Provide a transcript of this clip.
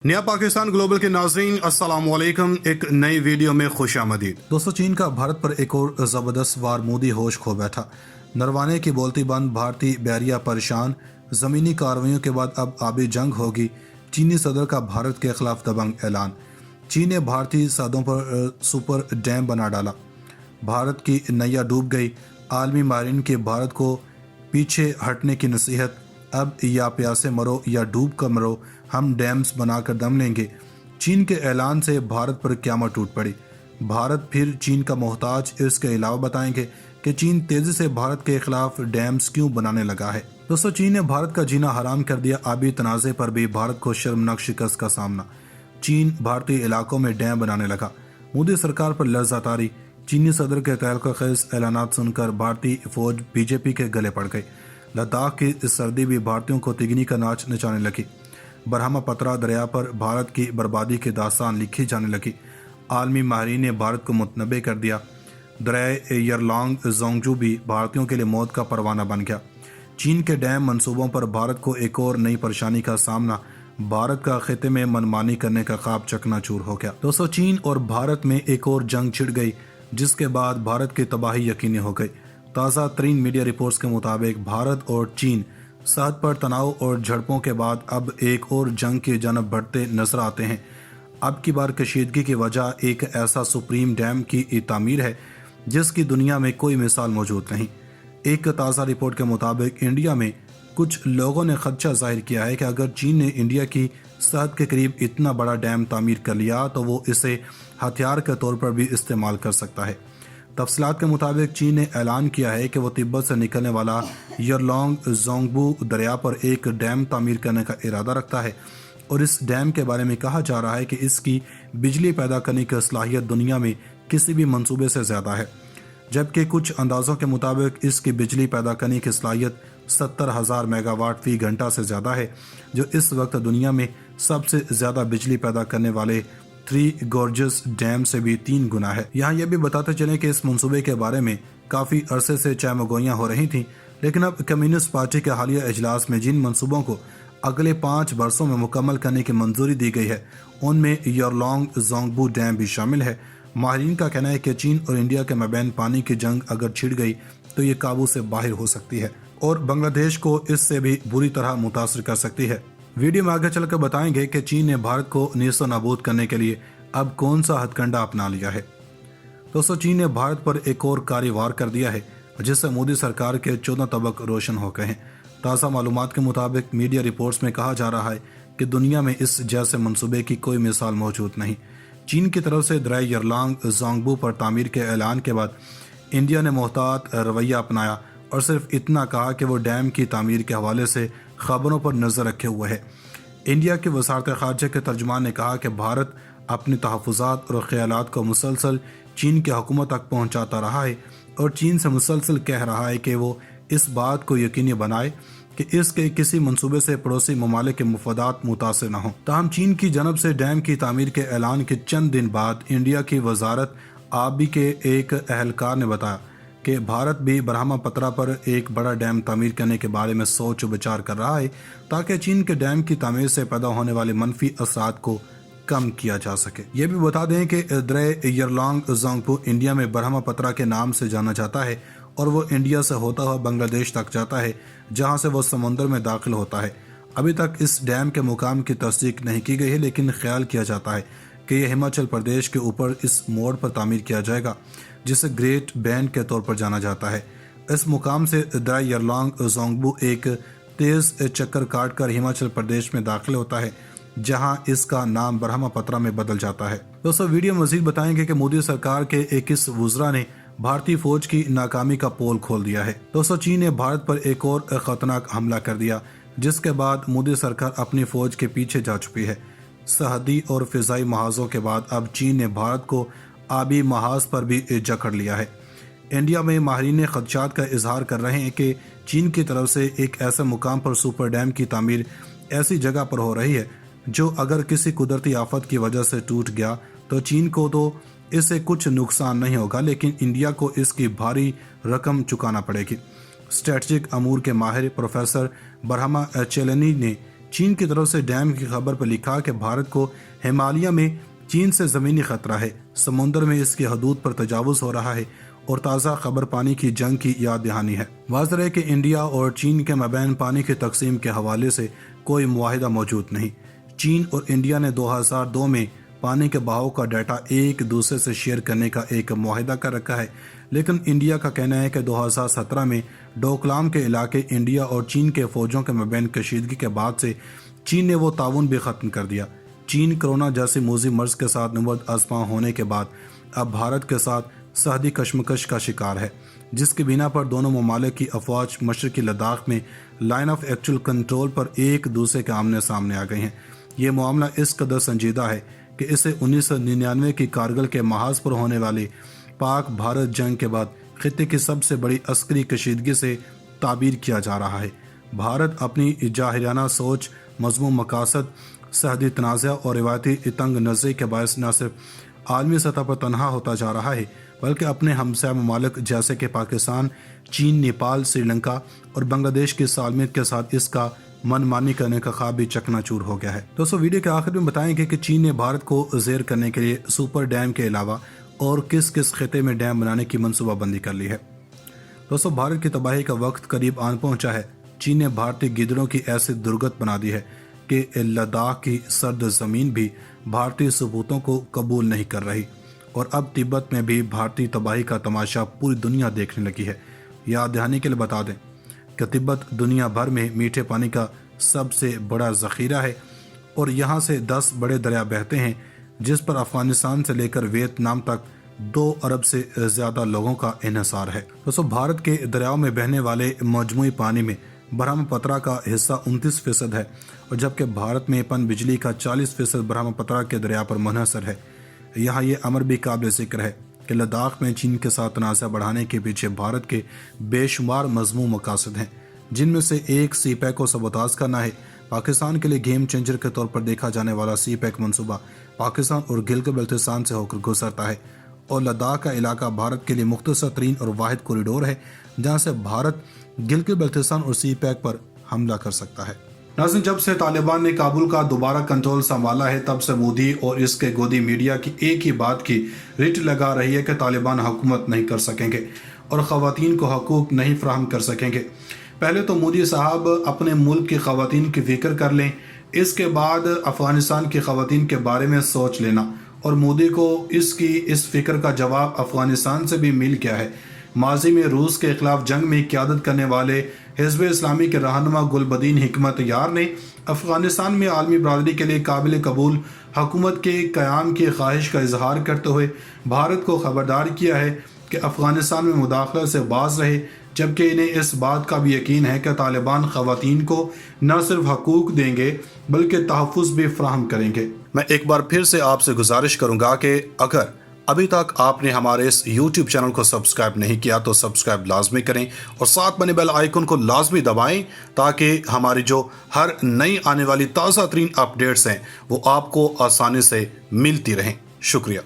नया पाकिस्तान ग्लोबल के नाज़रीन अस्सलाम वालेकुम। एक नई वीडियो में खुश आमदीद। दोस्तों, चीन का भारत पर एक और ज़बरदस्त वार मोदी होश खो बैठा। नरवाने की बोलती बंद, भारतीय बहरिया परेशान। ज़मीनी कार्रवाइयों के बाद अब आबी जंग होगी। चीनी सदर का भारत के खिलाफ दबंग ऐलान। चीन ने भारतीय सरहदों पर सुपर डैम बना डाला। भारत की नैया डूब गई। आलमी माहिरीन के भारत को पीछे हटने की नसीहत। अब या प्यासे मरो या डूब कर मरो, हम डैम्स बनाकर दम लेंगे। चीन के ऐलान से भारत पर क़यामत टूट पड़ी। भारत फिर चीन का मोहताज। इसके अलावा बताएंगे कि चीन तेजी से भारत के खिलाफ डैम्स क्यों बनाने लगा है। दोस्तों, चीन ने भारत का जीना हराम कर दिया। आबी तनाज़े पर भी भारत को शर्मनाक शिकस्त का सामना। चीन भारतीय इलाकों में डैम बनाने लगा। मोदी सरकार पर लर्ज़ा तारी। चीनी सदर के तहलका-खेज़ ऐलानात सुनकर भारतीय फौज बीजेपी के गले पड़ गई। लद्दाख की सर्दी भी भारतीयों को तिगनी का नाच नचाने लगी। ब्रह्मपुत्रा दरिया पर भारत की बर्बादी की दास्तान लिखी जाने लगी। आलमी माहिरीन ने भारत को मुतनबे कर दिया। दरिया यरलांग जोंगजू भी भारतीयों के लिए मौत का परवाना बन गया। चीन के डैम मंसूबों पर भारत को एक और नई परेशानी का सामना। भारत का खिते में मनमानी करने का ख्वाब चकनाचूर हो गया। दोस्तों, चीन और भारत में एक और जंग छिड़ गई, जिसके बाद भारत की तबाही यकीनी हो गई। ताज़ा तरीन मीडिया रिपोर्ट्स के मुताबिक भारत और चीन सरहद पर तनाव और झड़पों के बाद अब एक और जंग की जानब बढ़ते नजर आते हैं। अब की बार कशीदगी की वजह एक ऐसा सुप्रीम डैम की तामीर है जिसकी दुनिया में कोई मिसाल मौजूद नहीं। एक ताज़ा रिपोर्ट के मुताबिक इंडिया में कुछ लोगों ने खदशा जाहिर किया है कि अगर चीन ने इंडिया की सरहद के करीब इतना बड़ा डैम तामीर कर लिया तो वो इसे हथियार के तौर पर भी इस्तेमाल कर सकता है। तफसीलात के मुताबिक चीन ने ऐलान किया है कि वो तिब्बत से निकलने वाला यरलॉन्ग जोंगबू दरिया पर एक डैम तामीर करने का इरादा रखता है और इस डैम के बारे में कहा जा रहा है कि इसकी बिजली पैदा करने की सलाहियत दुनिया में किसी भी मंसूबे से ज़्यादा है, जबकि कुछ अंदाज़ों के मुताबिक इसकी बिजली पैदा करने की सलाहियत 70,000 मेगावाट फी घंटा से ज़्यादा है, जो इस वक्त दुनिया में सबसे ज़्यादा बिजली पैदा करने वाले थ्री गॉर्जस डैम से भी 3 गुना है। यहाँ यह भी बताते चलें कि इस मंसूबे के बारे में काफ़ी अरसे से चहमगोइयाँ हो रही थीं, लेकिन अब कम्युनिस्ट पार्टी के हालिया इजलास में जिन मंसूबों को अगले 5 वर्षों में मुकम्मल करने की मंजूरी दी गई है, उनमें यरलॉन्ग जोंगबू डैम भी शामिल है। माहिरीन का कहना है कि चीन और इंडिया के मबैन पानी की जंग अगर छिड़ गई तो ये काबू से बाहर हो सकती है और बांग्लादेश को इससे भी बुरी तरह मुतासर कर सकती है। वीडियो में आगे चलकर बताएंगे कि चीन ने भारत को नीस्तो नाबूद करने के लिए अब कौन सा हथकंडा अपना लिया है। दोस्तों, चीन ने भारत पर एक और कार्यवार कर दिया है, जिससे मोदी सरकार के 14 तबक रोशन हो गए हैं। ताज़ा मालूमात के मुताबिक मीडिया रिपोर्ट्स में कहा जा रहा है कि दुनिया में इस जैसे मंसूबे की कोई मिसाल मौजूद नहीं। चीन की तरफ से दरिया यरलांग जोंगबू पर तामीर के ऐलान के बाद इंडिया ने मोहतात रवैया अपनाया और सिर्फ इतना कहा कि वो डैम की तामीर के हवाले से खबरों पर नज़र रखे हुए है। इंडिया के वज़ारत ख़ारजा के तर्जुमान ने कहा कि भारत अपने तहफ़्फ़ुज़ात और ख़यालात को मुसलसल चीन की हुकूमत तक पहुँचाता रहा है और चीन से मुसलसल कह रहा है कि वो इस बात को यकीनी बनाए कि इसके किसी मंसूबे से पड़ोसी ममालिक के मुफादात मुतासिर न हों। ताहम चीन की जनब से डैम की तामीर के ऐलान के चंद दिन बाद इंडिया की वजारत आबी के एक अहलकार ने बताया कि भारत भी ब्रह्मपुत्रा पर एक बड़ा डैम तामीर करने के बारे में सोच विचार कर रहा है, ताकि चीन के डैम की तामीर से पैदा होने वाले मनफी असरात को कम किया जा सके। ये भी बता दें कि दरिया यरलॉन्ग जोंगबू इंडिया में ब्रह्मपुत्रा के नाम से जाना जाता है और वो इंडिया से होता हुआ बांग्लादेश तक जाता है, जहाँ से वो समुद्र में दाखिल होता है। अभी तक इस डैम के मुकाम की तस्दीक नहीं की गई है, लेकिन ख्याल किया जाता है कि यह हिमाचल प्रदेश के ऊपर इस मोड़ पर तामीर किया जाएगा, जिसे ग्रेट बैंड के तौर पर जाना जाता है। इस मुकाम से दरिया यरलॉन्ग जोंगबू एक तेज़ चक्कर काट कर हिमाचल प्रदेश में दाखिल होता है, जहाँ इसका नाम ब्रह्मपुत्रा में बदल जाता है। दोस्तों, वीडियो मजीद बताएंगे कि मोदी सरकार के 21 वुज़रा ने भारतीय फौज की नाकामी का पोल खोल दिया है। दोस्तों, चीन ने भारत पर एक और खतरनाक हमला कर दिया, जिसके बाद मोदी सरकार अपनी फौज के पीछे जा चुकी है। सरहदी और फिजाई महाजों के बाद अब चीन ने भारत को आबी महाज पर भी जकड़ लिया है। इंडिया में माहिरीन खदशात का इजहार कर रहे हैं कि चीन की तरफ से एक ऐसे मुकाम पर सुपर डैम की तामीर ऐसी जगह पर हो रही है जो अगर किसी कुदरती आफत की वजह से टूट गया तो चीन को तो इससे कुछ नुकसान नहीं होगा, लेकिन इंडिया को इसकी भारी रकम चुकाना पड़ेगी। स्ट्रेटजिक अमूर के माहिर प्रोफेसर बरहमा चेलनी ने چین کی طرف سے ڈیم کی خبر پر لکھا کہ بھارت کو ہمالیہ میں چین سے زمینی خطرہ ہے، سمندر میں اس کی حدود پر تجاوز ہو رہا ہے اور تازہ خبر پانی کی جنگ کی یاد دہانی ہے۔ واضح ہے کہ انڈیا اور چین کے مابین پانی کی تقسیم کے حوالے سے کوئی معاہدہ موجود نہیں۔ چین اور انڈیا نے 2002 میں پانی کے بہاؤ کا ڈیٹا ایک دوسرے سے شیئر کرنے کا ایک معاہدہ کر رکھا ہے، لیکن انڈیا کا کہنا ہے کہ 2017 میں ڈوکلام کے علاقے انڈیا اور چین کے فوجوں کے مابین کشیدگی کے بعد سے چین نے وہ تعاون بھی ختم کر دیا۔ چین کرونا جیسی موذی مرض کے ساتھ نبرد آزما ہونے کے بعد اب بھارت کے ساتھ سرحدی کشمکش کا شکار ہے، جس کی بنا پر دونوں ممالک کی افواج مشرقی لداخ میں لائن آف ایکچوئل کنٹرول پر ایک دوسرے کے آمنے سامنے آ گئی ہیں۔ یہ معاملہ اس قدر سنجیدہ ہے کہ اسے 1999 کی کارگل کے محاذ پر ہونے والی پاک بھارت جنگ کے بعد خطے کی سب سے بڑی عسکری کشیدگی سے تعبیر کیا جا رہا ہے۔ بھارت اپنی جاہلانہ سوچ، مذموم مقاصد، سرحدی تنازع اور روایتی تنگ نظری کے باعث نہ صرف عالمی سطح پر تنہا ہوتا جا رہا ہے بلکہ اپنے ہمسایہ ممالک جیسے کہ پاکستان، چین، نیپال، سری لنکا اور بنگلہ دیش کی سالمیت کے ساتھ اس کا من مانی کرنے کا خواب بھی چکنا چور ہو گیا ہے۔ دوستو ویڈیو کے آخر میں بتائیں گے کہ چین نے بھارت کو زیر کرنے کے لیے سپر ڈیم کے علاوہ اور کس کس خطے میں ڈیم بنانے کی منصوبہ بندی کر لی ہے۔ دوستو بھارت کی تباہی کا وقت قریب آن پہنچا ہے۔ چین نے بھارتی گیدڑوں کی ایسی درگت بنا دی ہے کہ لداخ کی سرد زمین بھی بھارتی ثبوتوں کو قبول نہیں کر رہی اور اب تبت میں بھی بھارتی تباہی کا تماشا پوری دنیا دیکھنے لگی ہے۔ یاد دہانی کے لیے بتا دیں کہ تبت دنیا بھر میں میٹھے پانی کا سب سے بڑا ذخیرہ ہے اور یہاں سے 10 بڑے دریا بہتے ہیں، جس پر افغانستان سے لے کر ویتنام تک 2 ارب سے زیادہ لوگوں کا انحصار ہے۔ دوستو بھارت کے دریاؤں میں بہنے والے مجموعی پانی میں برہم پترا کا حصہ 29% ہے اور جبکہ بھارت میں پن بجلی کا 40% برہم پترا کے دریا پر منحصر ہے۔ یہاں یہ امر بھی قابل ذکر ہے کہ لداخ میں چین کے ساتھ تنازع بڑھانے کے پیچھے بھارت کے بے شمار مذموم مقاصد ہیں، جن میں سے ایک سی پیک کو سبوتاژ کرنا ہے۔ پاکستان کے لیے گیم چینجر کے طور پر دیکھا جانے والا سی پیک منصوبہ پاکستان اور گلگت بلتستان سے ہو کر گزرتا ہے اور لداخ کا علاقہ بھارت کے لیے مختصر ترین اور واحد کوریڈور ہے جہاں سے بھارت گلگت بلتستان اور سی پیک پر حملہ کر سکتا ہے۔ ناظرین، جب سے طالبان نے کابل کا دوبارہ کنٹرول سنبھالا ہے تب سے مودی اور اس کے گودی میڈیا کی ایک ہی بات کی رٹ لگا رہی ہے کہ طالبان حکومت نہیں کر سکیں گے اور خواتین کو حقوق نہیں فراہم کر سکیں گے۔ پہلے تو مودی صاحب اپنے ملک کی خواتین کی فکر کر لیں، اس کے بعد افغانستان کی خواتین کے بارے میں سوچ لینا، اور مودی کو اس فکر کا جواب افغانستان سے بھی مل گیا ہے۔ ماضی میں روس کے خلاف جنگ میں قیادت کرنے والے حزب اسلامی کے رہنما گلبدین حکمت یار نے افغانستان میں عالمی برادری کے لیے قابل قبول حکومت کے قیام کی خواہش کا اظہار کرتے ہوئے بھارت کو خبردار کیا ہے کہ افغانستان میں مداخلت سے باز رہے، جبکہ انہیں اس بات کا بھی یقین ہے کہ طالبان خواتین کو نہ صرف حقوق دیں گے بلکہ تحفظ بھی فراہم کریں گے۔ میں ایک بار پھر سے آپ سے گزارش کروں گا کہ اگر ابھی تک آپ نے ہمارے اس یوٹیوب چینل کو سبسکرائب نہیں کیا تو سبسکرائب لازمی کریں اور ساتھ بنے بیل آئیکن کو لازمی دبائیں تاکہ ہماری جو ہر نئی آنے والی تازہ ترین اپڈیٹس ہیں وہ آپ کو آسانی سے ملتی رہیں۔ شکریہ۔